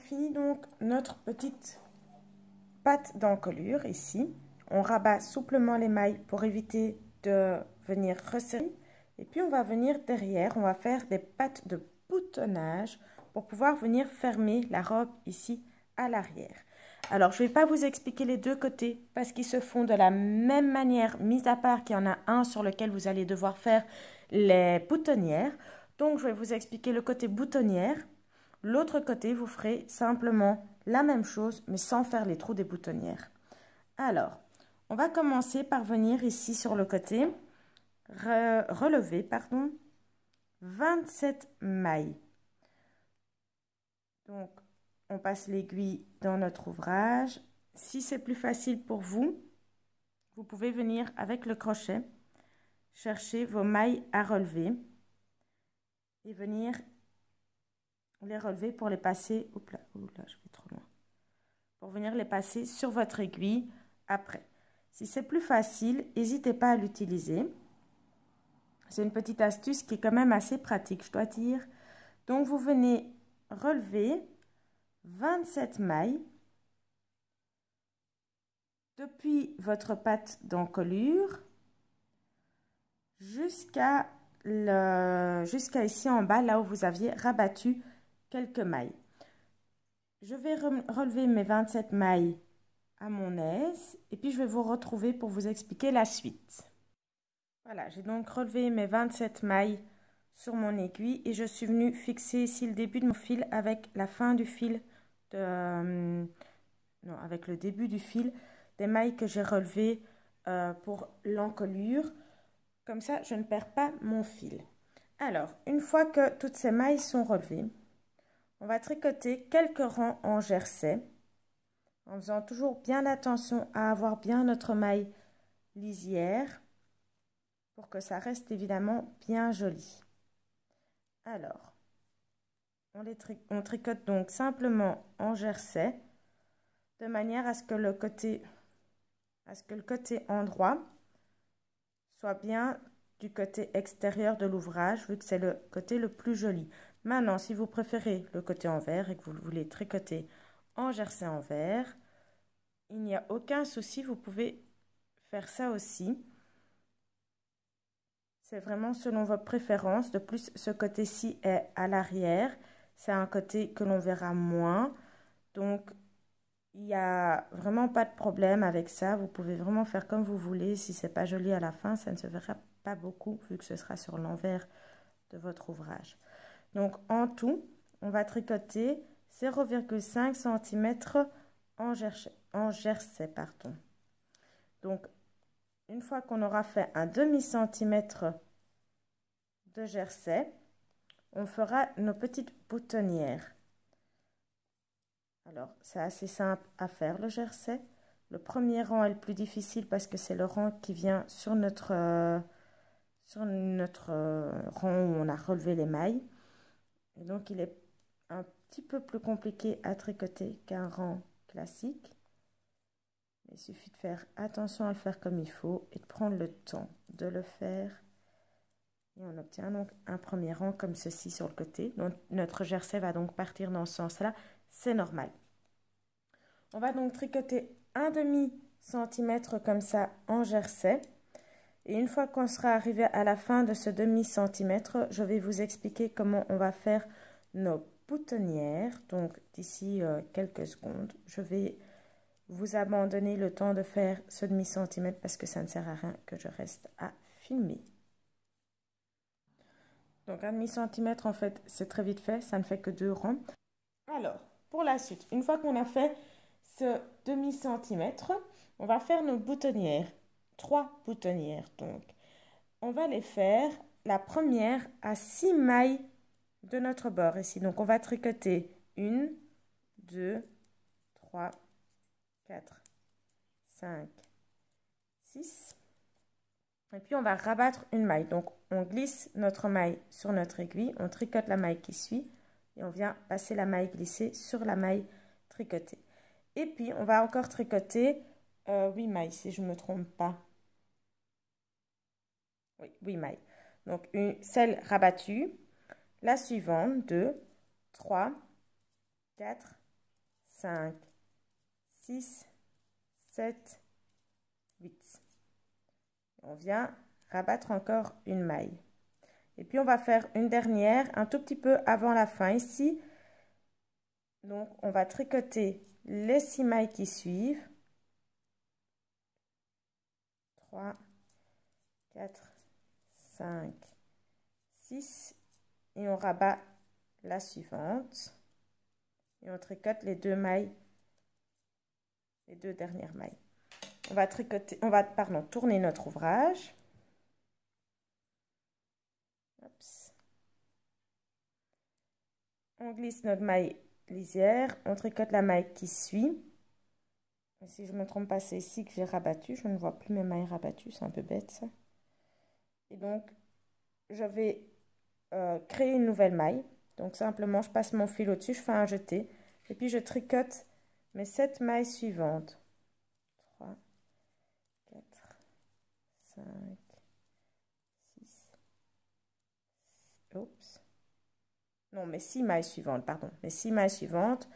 Fini donc notre petite pâte d'encolure ici. On rabat souplement les mailles pour éviter de venir resserrer. Et puis on va venir derrière, on va faire des pattes de boutonnage pour pouvoir venir fermer la robe ici à l'arrière. Alors je ne vais pas vous expliquer les deux côtés parce qu'ils se font de la même manière, mis à part qu'il y en a un sur lequel vous allez devoir faire les boutonnières. Donc je vais vous expliquer le côté boutonnière. L'autre côté, vous ferez simplement la même chose, mais sans faire les trous des boutonnières. Alors, on va commencer par venir ici sur le côté, relever, 27 mailles. Donc, on passe l'aiguille dans notre ouvrage. Si c'est plus facile pour vous, vous pouvez venir avec le crochet, chercher vos mailles à relever et venir les relever pour les passer, oups là, je vais trop loin, pour venir les passer sur votre aiguille après. Si c'est plus facile, n'hésitez pas à l'utiliser. C'est une petite astuce qui est quand même assez pratique, je dois dire. Donc vous venez relever 27 mailles depuis votre pâte d'encolure jusqu'à ici en bas, là où vous aviez rabattu quelques mailles. Je vais relever mes 27 mailles à mon aise et puis je vais vous retrouver pour vous expliquer la suite. Voilà, j'ai donc relevé mes 27 mailles sur mon aiguille et je suis venue fixer ici le début de mon fil avec la fin du fil, avec le début du fil des mailles que j'ai relevées pour l'encolure. Comme ça, je ne perds pas mon fil. Alors, une fois que toutes ces mailles sont relevées, on va tricoter quelques rangs en jersey en faisant toujours bien attention à avoir bien notre maille lisière pour que ça reste évidemment bien joli. Alors, on tricote donc simplement en jersey de manière à ce que le côté endroit soit bien du côté extérieur de l'ouvrage, vu que c'est le côté le plus joli. Maintenant, si vous préférez le côté envers et que vous voulez tricoter en jersey envers, il n'y a aucun souci, vous pouvez faire ça aussi. C'est vraiment selon votre préférence. De plus, ce côté-ci est à l'arrière. C'est un côté que l'on verra moins. Donc, il n'y a vraiment pas de problème avec ça. Vous pouvez vraiment faire comme vous voulez. Si ce n'est pas joli à la fin, ça ne se verra pas beaucoup vu que ce sera sur l'envers de votre ouvrage. Donc, en tout, on va tricoter 0,5 cm en jersey. Donc, une fois qu'on aura fait un demi-centimètre de jersey, on fera nos petites boutonnières. Alors, c'est assez simple à faire le jersey. Le premier rang est le plus difficile parce que c'est le rang qui vient sur notre rang où on a relevé les mailles. Et donc, il est un petit peu plus compliqué à tricoter qu'un rang classique. Il suffit de faire attention à le faire comme il faut et de prendre le temps de le faire. Et on obtient donc un premier rang comme ceci sur le côté. Donc, notre jersey va donc partir dans ce sens-là. C'est normal. On va donc tricoter un demi-centimètre comme ça en jersey. Et une fois qu'on sera arrivé à la fin de ce demi-centimètre, je vais vous expliquer comment on va faire nos boutonnières. Donc, d'ici quelques secondes, je vais vous abandonner le temps de faire ce demi-centimètre parce que ça ne sert à rien que je reste à filmer. Donc, un demi-centimètre, en fait, c'est très vite fait. Ça ne fait que 2 rangs. Alors, pour la suite, une fois qu'on a fait ce demi-centimètre, on va faire nos boutonnières. 3 boutonnières, donc. On va les faire, la première, à 6 mailles de notre bord ici. Donc, on va tricoter 1, 2, 3, 4, 5, 6. Et puis, on va rabattre une maille. Donc, on glisse notre maille sur notre aiguille. On tricote la maille qui suit. Et on vient passer la maille glissée sur la maille tricotée. Et puis, on va encore tricoter 8 mailles si je ne me trompe pas. Oui, 8 mailles. Donc celle rabattue, la suivante, 2, 3, 4, 5, 6, 7, 8. On vient rabattre encore une maille. Et puis on va faire une dernière un tout petit peu avant la fin ici. Donc on va tricoter les 6 mailles qui suivent. 3, 4, 5, 6 et on rabat la suivante. Et on tricote les 2 mailles, les 2 dernières mailles. On va tricoter, tourner notre ouvrage. Oups. On glisse notre maille lisière, on tricote la maille qui suit. Et si je ne me trompe pas, c'est ici que j'ai rabattu. Je ne vois plus mes mailles rabattues, c'est un peu bête ça. Et donc, je vais créer une nouvelle maille. Donc simplement, je passe mon fil au-dessus, je fais un jeté. Et puis, je tricote mes 7 mailles suivantes. 3, 4, 5, 6, oups. Non, mes 6 mailles suivantes, pardon. Mes 6 mailles suivantes,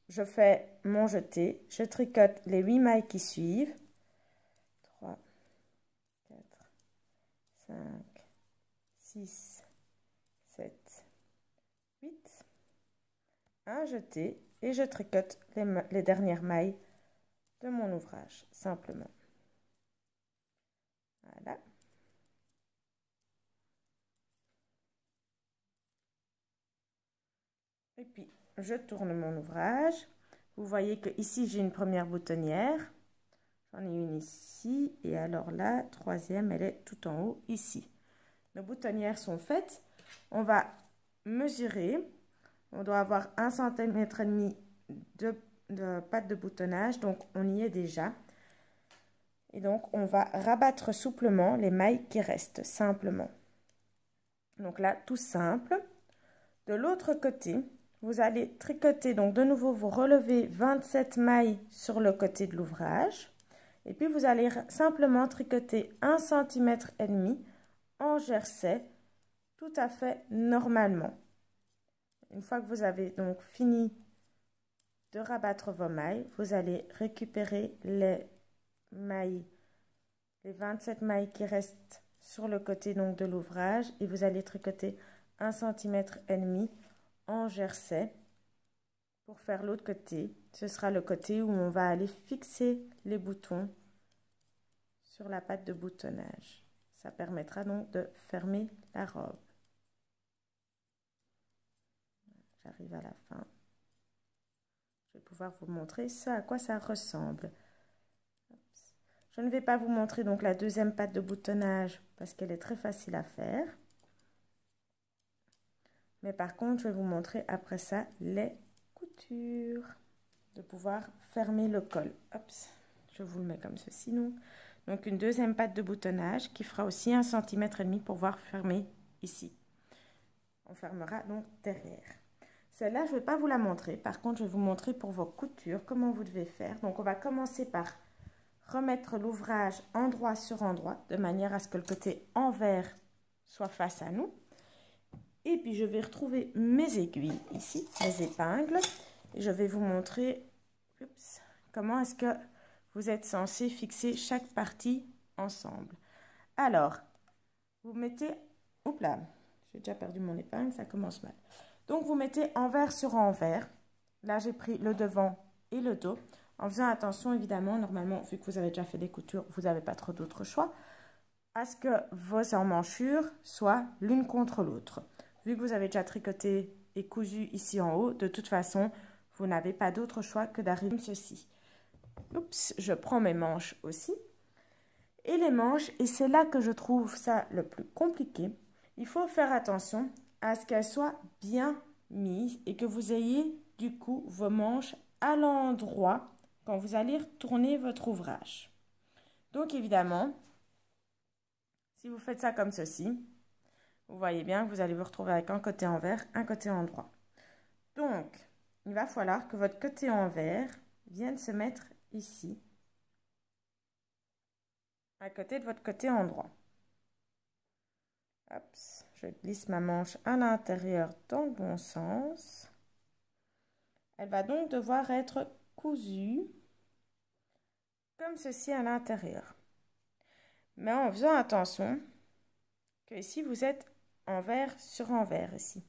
je fais mon jeté. Je tricote les 8 mailles qui suivent. 3, 4, 5, 6, 7, 8. Un jeté et je tricote les dernières mailles de mon ouvrage, simplement. Voilà. Et puis, je tourne mon ouvrage. Vous voyez que ici, j'ai une première boutonnière. J'en ai une ici. Et alors la troisième, elle est tout en haut, ici. Nos boutonnières sont faites. On va mesurer. On doit avoir 1,5 cm de patte de boutonnage. Donc, on y est déjà. Et donc, on va rabattre souplement les mailles qui restent, simplement. Donc là, tout simple. De l'autre côté, vous allez tricoter, donc de nouveau, vous relevez 27 mailles sur le côté de l'ouvrage. Et puis, vous allez simplement tricoter 1,5 cm en jersey, tout à fait normalement. Une fois que vous avez donc fini de rabattre vos mailles, vous allez récupérer les mailles, les 27 mailles qui restent sur le côté donc de l'ouvrage et vous allez tricoter 1,5 cm en jersey pour faire l'autre côté. Ce sera le côté où on va aller fixer les boutons sur la patte de boutonnage. Ça permettra donc de fermer la robe. J'arrive à la fin. Je vais pouvoir vous montrer ce à quoi ça ressemble. Je ne vais pas vous montrer donc la deuxième patte de boutonnage parce qu'elle est très facile à faire. Mais par contre, je vais vous montrer après ça les coutures. De pouvoir fermer le col. Hop, je vous le mets comme ceci. Donc une deuxième patte de boutonnage qui fera aussi 1,5 cm pour pouvoir fermer ici. On fermera donc derrière. Celle-là, je ne vais pas vous la montrer. Par contre, je vais vous montrer pour vos coutures comment vous devez faire. Donc on va commencer par remettre l'ouvrage endroit sur endroit de manière à ce que le côté envers soit face à nous. Et puis je vais retrouver mes aiguilles ici, mes épingles. Et je vais vous montrer comment est-ce que vous êtes censé fixer chaque partie ensemble. Alors, vous mettez... Oups là, j'ai déjà perdu mon épingle, ça commence mal. Donc vous mettez envers sur envers. Là, j'ai pris le devant et le dos. En faisant attention, évidemment, normalement, vu que vous avez déjà fait des coutures, vous n'avez pas trop d'autres choix, à ce que vos emmanchures soient l'une contre l'autre. Vu que vous avez déjà tricoté et cousu ici en haut, de toute façon, vous n'avez pas d'autre choix que d'arriver comme ceci. Oups, je prends mes manches aussi. Et les manches, et c'est là que je trouve ça le plus compliqué, il faut faire attention à ce qu'elles soient bien mises et que vous ayez du coup vos manches à l'endroit quand vous allez retourner votre ouvrage. Donc évidemment, si vous faites ça comme ceci, vous voyez bien que vous allez vous retrouver avec un côté envers, un côté endroit. Donc, il va falloir que votre côté envers vienne se mettre ici. à côté de votre côté endroit. Hop, je glisse ma manche à l'intérieur dans le bon sens. Elle va donc devoir être cousue comme ceci à l'intérieur. Mais en faisant attention que ici vous êtes envers sur envers ici.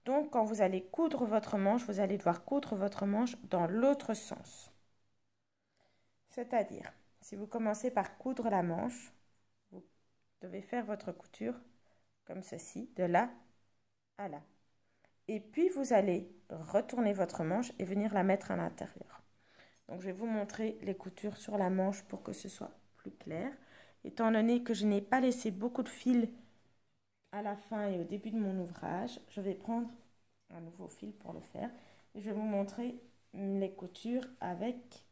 Donc quand vous allez coudre votre manche, vous allez devoir coudre votre manche dans l'autre sens. C'est-à-dire, si vous commencez par coudre la manche, vous devez faire votre couture comme ceci, de là à là. Et puis vous allez retourner votre manche et venir la mettre à l'intérieur. Donc je vais vous montrer les coutures sur la manche pour que ce soit plus clair. Étant donné que je n'ai pas laissé beaucoup de fil à la fin et au début de mon ouvrage, je vais prendre un nouveau fil pour le faire. Et je vais vous montrer les coutures avec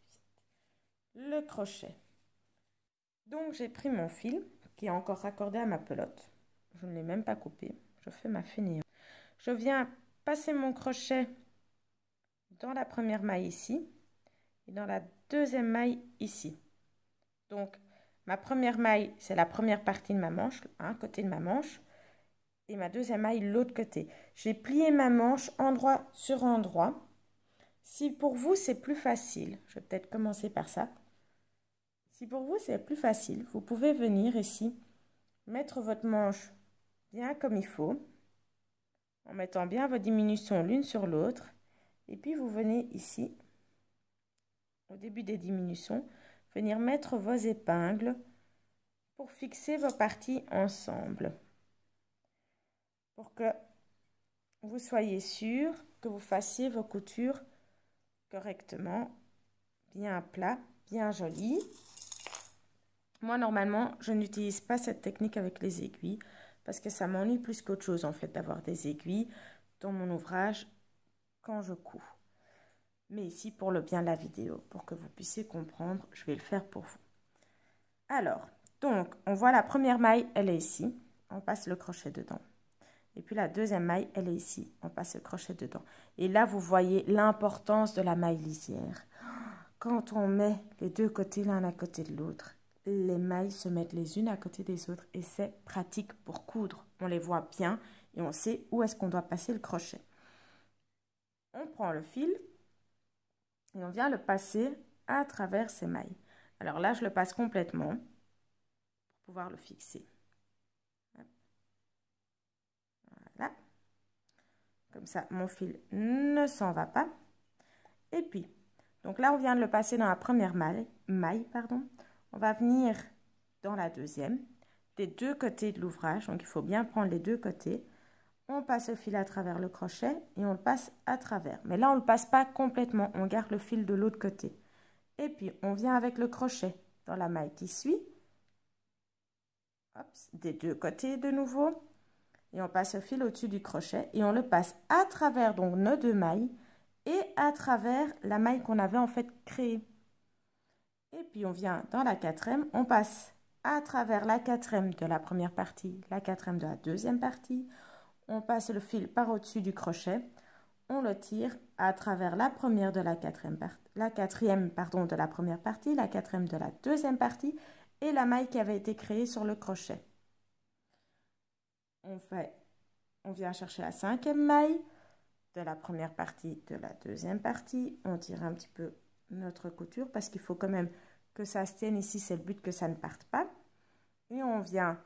le crochet. Donc j'ai pris mon fil qui est encore raccordé à ma pelote. Je ne l'ai même pas coupé. Je fais ma fenêtre. Je viens passer mon crochet dans la première maille ici et dans la deuxième maille ici. Donc ma première maille, c'est la première partie de ma manche, un côté de ma manche, et ma deuxième maille l'autre côté. J'ai plié ma manche endroit sur endroit. Si pour vous c'est plus facile, je vais peut-être commencer par ça. Si pour vous c'est plus facile, vous pouvez venir ici, mettre votre manche bien comme il faut, en mettant bien vos diminutions l'une sur l'autre. Et puis vous venez ici, au début des diminutions, venir mettre vos épingles pour fixer vos parties ensemble. Pour que vous soyez sûr que vous fassiez vos coutures correctement, bien plat, bien joli. Moi, normalement, je n'utilise pas cette technique avec les aiguilles parce que ça m'ennuie plus qu'autre chose, en fait, d'avoir des aiguilles dans mon ouvrage quand je couds. Mais ici, pour le bien de la vidéo, pour que vous puissiez comprendre, je vais le faire pour vous. Alors, donc, on voit la première maille, elle est ici. On passe le crochet dedans. Et puis la deuxième maille, elle est ici. On passe le crochet dedans. Et là, vous voyez l'importance de la maille lisière. Quand on met les deux côtés l'un à côté de l'autre, les mailles se mettent les unes à côté des autres et c'est pratique pour coudre. On les voit bien et on sait où est-ce qu'on doit passer le crochet. On prend le fil et on vient le passer à travers ces mailles. Alors là, je le passe complètement pour pouvoir le fixer. Voilà. Comme ça, mon fil ne s'en va pas. Et puis, donc là, on vient de le passer dans la première maille. On va venir dans la deuxième, des deux côtés de l'ouvrage. Donc, il faut bien prendre les deux côtés. On passe le fil à travers le crochet et on le passe à travers. Mais là, on ne le passe pas complètement. On garde le fil de l'autre côté. Et puis, on vient avec le crochet dans la maille qui suit. Hop, des deux côtés de nouveau. Et on passe le fil au-dessus du crochet et on le passe à travers donc nos deux mailles et à travers la maille qu'on avait en fait créée. Et puis on vient dans la quatrième, on passe à travers la quatrième de la première partie, la quatrième de la deuxième partie. On passe le fil par au-dessus du crochet, on le tire à travers la première de la quatrième partie, la quatrième de la première partie, la quatrième de la deuxième partie et la maille qui avait été créée sur le crochet. On vient chercher la cinquième maille de la première partie, de la deuxième partie. On tire un petit peu notre couture parce qu'il faut quand même que ça se tienne ici. C'est le but que ça ne parte pas. Et on vient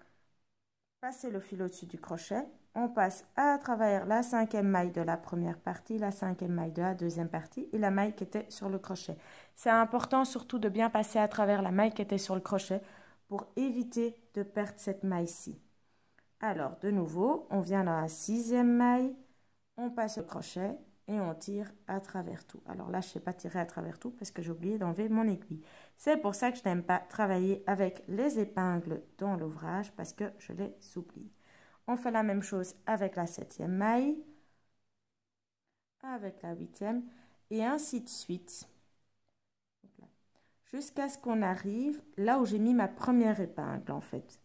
passer le fil au-dessus du crochet. On passe à travers la cinquième maille de la première partie, la cinquième maille de la deuxième partie et la maille qui était sur le crochet. C'est important surtout de bien passer à travers la maille qui était sur le crochet pour éviter de perdre cette maille-ci. Alors, de nouveau, on vient dans la sixième maille, on passe le crochet et on tire à travers tout. Alors là, je ne sais pas tirer à travers tout parce que j'ai oublié d'enlever mon aiguille. C'est pour ça que je n'aime pas travailler avec les épingles dans l'ouvrage parce que je les oublie. On fait la même chose avec la septième maille, avec la huitième et ainsi de suite. Jusqu'à ce qu'on arrive là où j'ai mis ma première épingle en fait.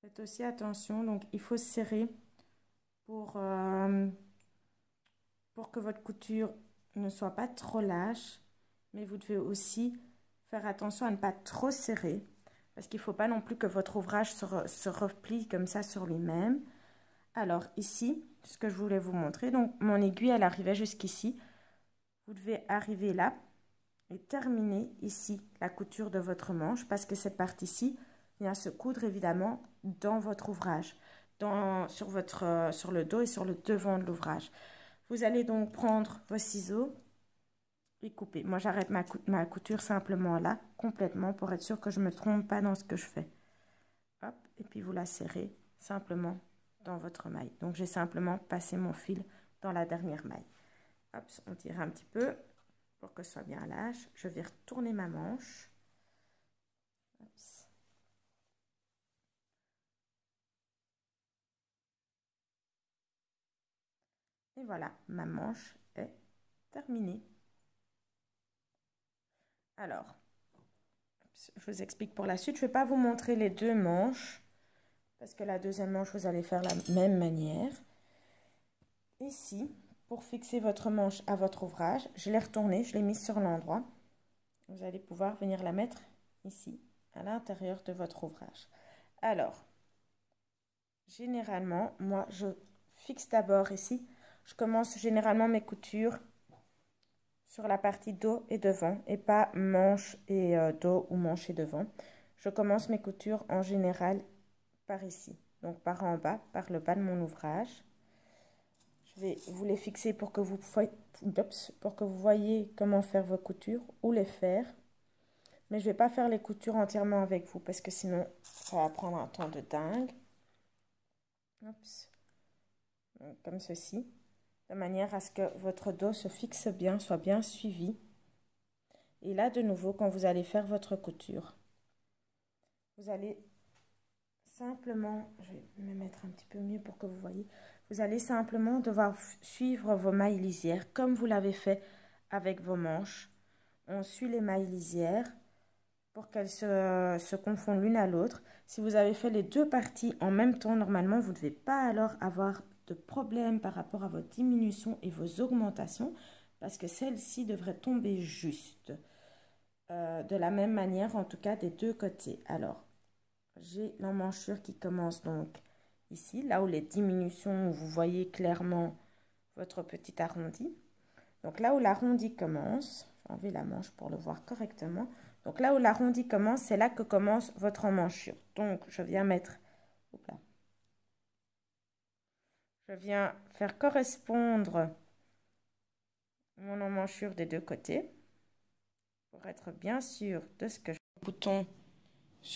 Faites aussi attention, donc il faut serrer pour que votre couture ne soit pas trop lâche, mais vous devez aussi faire attention à ne pas trop serrer, parce qu'il ne faut pas non plus que votre ouvrage se replie comme ça sur lui-même. Alors ici, ce que je voulais vous montrer, donc mon aiguille, elle arrivait jusqu'ici. Vous devez arriver là et terminer ici la couture de votre manche, parce que cette partie-ci vient se coudre évidemment dans votre ouvrage, sur le dos et sur le devant de l'ouvrage. Vous allez donc prendre vos ciseaux et couper. Moi, j'arrête ma couture simplement là, complètement, pour être sûr que je ne me trompe pas dans ce que je fais. Hop, et puis vous la serrez simplement dans votre maille. Donc, j'ai simplement passé mon fil dans la dernière maille. Hop, on tire un petit peu pour que ce soit bien lâche. Je vais retourner ma manche. Hop. Et voilà, ma manche est terminée. Alors, je vous explique pour la suite. Je ne vais pas vous montrer les deux manches, parce que la deuxième manche, vous allez faire la même manière. Ici, pour fixer votre manche à votre ouvrage, je l'ai retournée, je l'ai mise sur l'endroit. Vous allez pouvoir venir la mettre ici, à l'intérieur de votre ouvrage. Alors, généralement, moi, je fixe d'abord ici. Je commence généralement mes coutures sur la partie dos et devant, et pas manche et dos ou manche et devant. Je commence mes coutures en général par ici, donc par en bas, par le bas de mon ouvrage. Je vais vous les fixer pour que vous voyez comment faire vos coutures ou les faire. Mais je ne vais pas faire les coutures entièrement avec vous, parce que sinon, ça va prendre un temps de dingue. Donc, comme ceci, de manière à ce que votre dos se fixe bien, soit bien suivi. Et là, de nouveau, quand vous allez faire votre couture, vous allez simplement, je vais me mettre un petit peu mieux pour que vous voyez, vous allez simplement devoir suivre vos mailles lisières comme vous l'avez fait avec vos manches. On suit les mailles lisières pour qu'elles se confondent l'une à l'autre. Si vous avez fait les deux parties en même temps, normalement, vous ne devez pas alors avoir de problème par rapport à vos diminutions et vos augmentations, parce que celle-ci devrait tomber juste. De la même manière, en tout cas, des deux côtés. Alors, j'ai l'emmanchure qui commence donc ici, là où les diminutions, où vous voyez clairement votre petit arrondi. Donc là où l'arrondi commence, je vais enlever la manche pour le voir correctement. Donc là où l'arrondi commence, c'est là que commence votre emmanchure. Donc je viens mettre, je viens faire correspondre mon emmanchure des deux côtés pour être bien sûr de ce que je fais. Bouton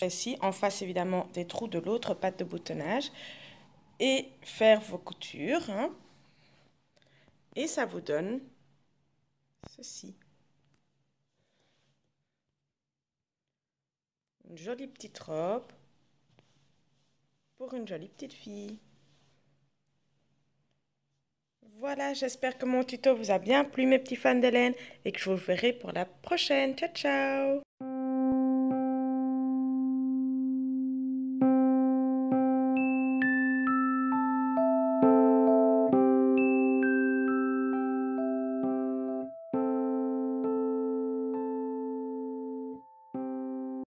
ici, en face évidemment des trous de l'autre patte de boutonnage, et faire vos coutures. Et ça vous donne ceci. Une jolie petite robe pour une jolie petite fille. Voilà, j'espère que mon tuto vous a bien plu, mes petits fans de laine, et que je vous verrai pour la prochaine. Ciao, ciao!